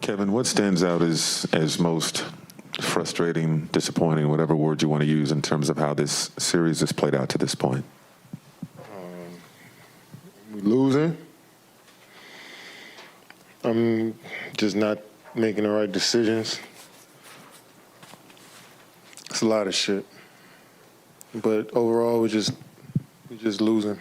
Kevin, what stands out as most frustrating, disappointing, whatever word you want to use in terms of how this series has played out to this point? We losing. I'm just not making the right decisions. It's a lot of shit. But overall, we're just losing.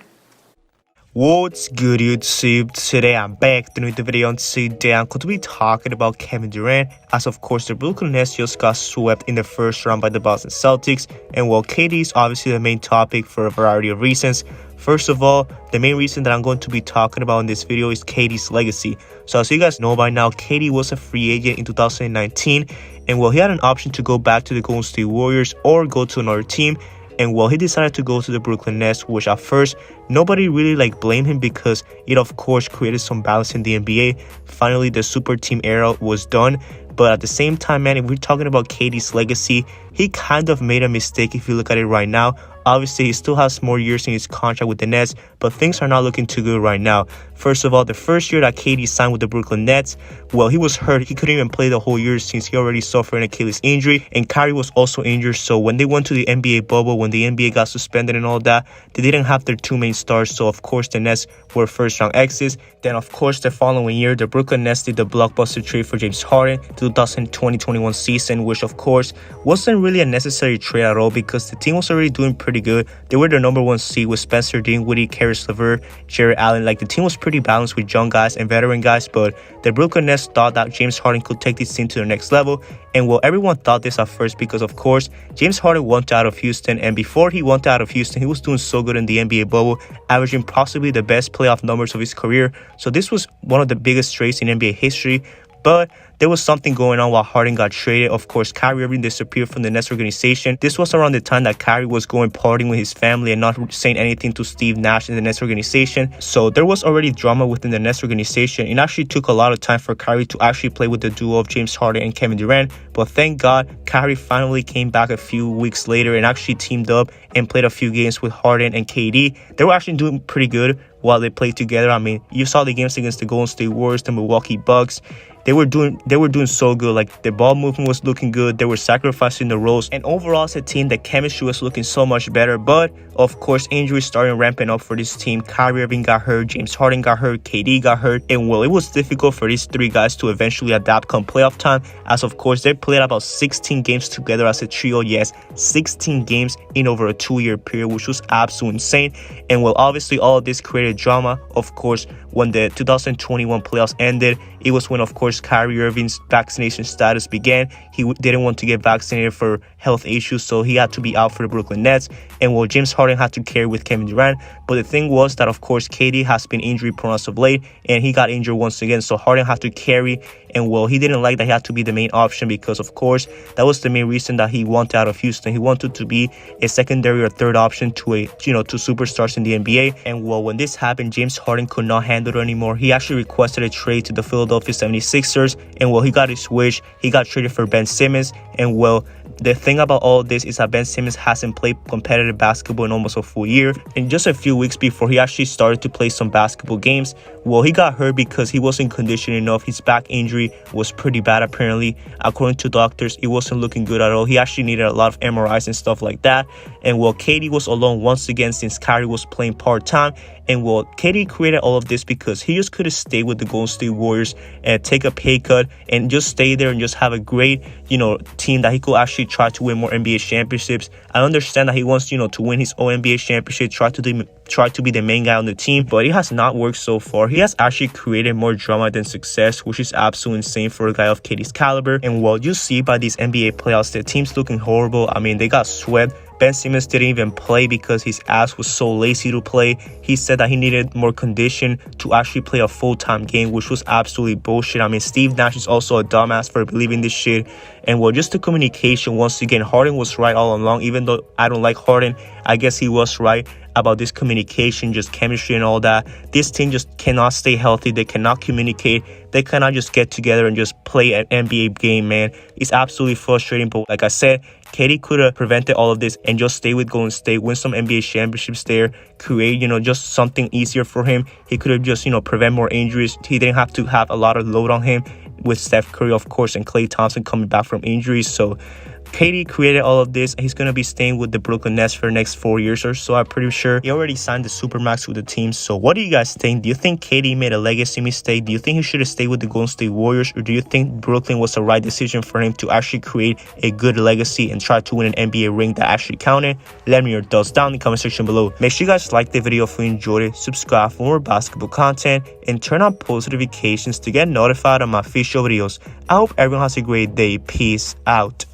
What's good, YouTube? Today I'm back with the video, and today I'm going to be talking about Kevin Durant, as of course the Brooklyn Nets just got swept in the first round by the Boston Celtics, and while KD is obviously the main topic for a variety of reasons. First of all, the main reason that I'm going to be talking about in this video is KD's legacy. So as you guys know by now, KD was a free agent in 2019, and while he had an option to go back to the Golden State Warriors or go to another team. And well, he decided to go to the Brooklyn Nets, which at first nobody really blamed him because it of course created some balance in the NBA. Finally, the super team era was done. But at the same time, man, if we're talking about KD's legacy, he kind of made a mistake if you look at it right now. Obviously, he still has more years in his contract with the Nets, but things are not looking too good right now. First of all, the first year that KD signed with the Brooklyn Nets, well, he was hurt. He couldn't even play the whole year since he already suffered an Achilles injury, and Kyrie was also injured. So when they went to the NBA bubble, when the NBA got suspended and all that, they didn't have their two main stars. So of course, the Nets were first-round exits. Then of course, the following year, the Brooklyn Nets did the blockbuster trade for James Harden, the 2020-21 season, which of course wasn't really a necessary trade at all because the team was already doing pretty good. They were the #1 seed with Spencer Dinwiddie, Caris LeVert, Jared Allen. The team was pretty balanced with young guys and veteran guys, but the Brooklyn Nets thought that James Harden could take this team to the next level. And well, everyone thought this at first because of course James Harden wanted out of Houston, and before he wanted out of Houston, he was doing so good in the NBA bubble, averaging possibly the best playoff numbers of his career. So this was one of the biggest trades in NBA history. But there was something going on while Harden got traded. Of course, Kyrie Irving disappeared from the Nets organization. This was around the time that Kyrie was going partying with his family and not saying anything to Steve Nash in the Nets organization. So there was already drama within the Nets organization. It actually took a lot of time for Kyrie to actually play with the duo of James Harden and Kevin Durant. But thank God, Kyrie finally came back a few weeks later and actually teamed up and played a few games with Harden and KD. They were actually doing pretty good while they played together. I mean, you saw the games against the Golden State Warriors, the Milwaukee Bucks. They were doing so good. The ball movement was looking good. They were sacrificing the roles, and overall as a team, the chemistry was looking so much better. But of course, injuries started ramping up for this team. Kyrie Irving got hurt, James Harden got hurt, KD got hurt, and well, it was difficult for these three guys to eventually adapt come playoff time. As of course, they played about 16 games together as a trio. Yes, 16 games in over a 2-year period, which was absolutely insane. And well, obviously, all of this created drama. Of course, when the 2021 playoffs ended, it was when, of course, Kyrie Irving's vaccination status began. He didn't want to get vaccinated for health issues, so he had to be out for the Brooklyn Nets. And well, James Harden had to carry with Kevin Durant. But the thing was that, of course, KD has been injury prone as of late, and he got injured once again. So Harden had to carry. And well, he didn't like that he had to be the main option because, of course, that was the main reason that he wanted out of Houston. He wanted to be a secondary or third option to to superstars in the NBA. And well, when this happened, James Harden could not handle it anymore. He actually requested a trade to the Philadelphia 76ers. And well, he got his wish. He got traded for Ben Simmons. And well, the thing about all this is that Ben Simmons hasn't played competitive basketball in almost a full year. And just a few weeks before he actually started to play some basketball games, well, he got hurt because he wasn't conditioned enough. His back injury was pretty bad, apparently. According to doctors, it wasn't looking good at all. He actually needed a lot of MRIs and stuff like that. And well, KD was alone once again since Kyrie was playing part-time. And well, KD created all of this because he just could have stayed with the Golden State Warriors and take a pay cut and just stay there and just have a great, team that he could actually try to win more NBA championships. I understand that he wants, to win his own NBA championship, try to be the main guy on the team, but it has not worked so far. He has actually created more drama than success, which is absolutely insane for a guy of KD's caliber. And well, you see by these NBA playoffs, the team's looking horrible. I mean, they got swept. Ben Simmons didn't even play because his ass was so lazy to play. He said that he needed more condition to actually play a full-time game, which was absolutely bullshit. I mean, Steve Nash is also a dumbass for believing this shit. And well, just the communication, once again, Harden was right all along. Even though I don't like Harden, I guess he was right about this communication, just chemistry and all that. This team just cannot stay healthy. They cannot communicate. They cannot just get together and just play an NBA game, man. It's absolutely frustrating. But like I said, KD could have prevented all of this and just stay with Golden State, win some NBA championships there, create, just something easier for him. He could have just, prevent more injuries. He didn't have to have a lot of load on him. with Steph Curry, of course, and Klay Thompson coming back from injuries. So KD created all of this, and he's going to be staying with the Brooklyn Nets for the next 4 years or so, I'm pretty sure. He already signed the Supermax with the team. So what do you guys think? Do you think KD made a legacy mistake? Do you think he should have stayed with the Golden State Warriors? Or do you think Brooklyn was the right decision for him to actually create a good legacy and try to win an NBA ring that actually counted? Let me know your thoughts down in the comment section below. Make sure you guys like the video if you enjoyed it, subscribe for more basketball content, and turn on post notifications to get notified of my official videos. I hope everyone has a great day. Peace out.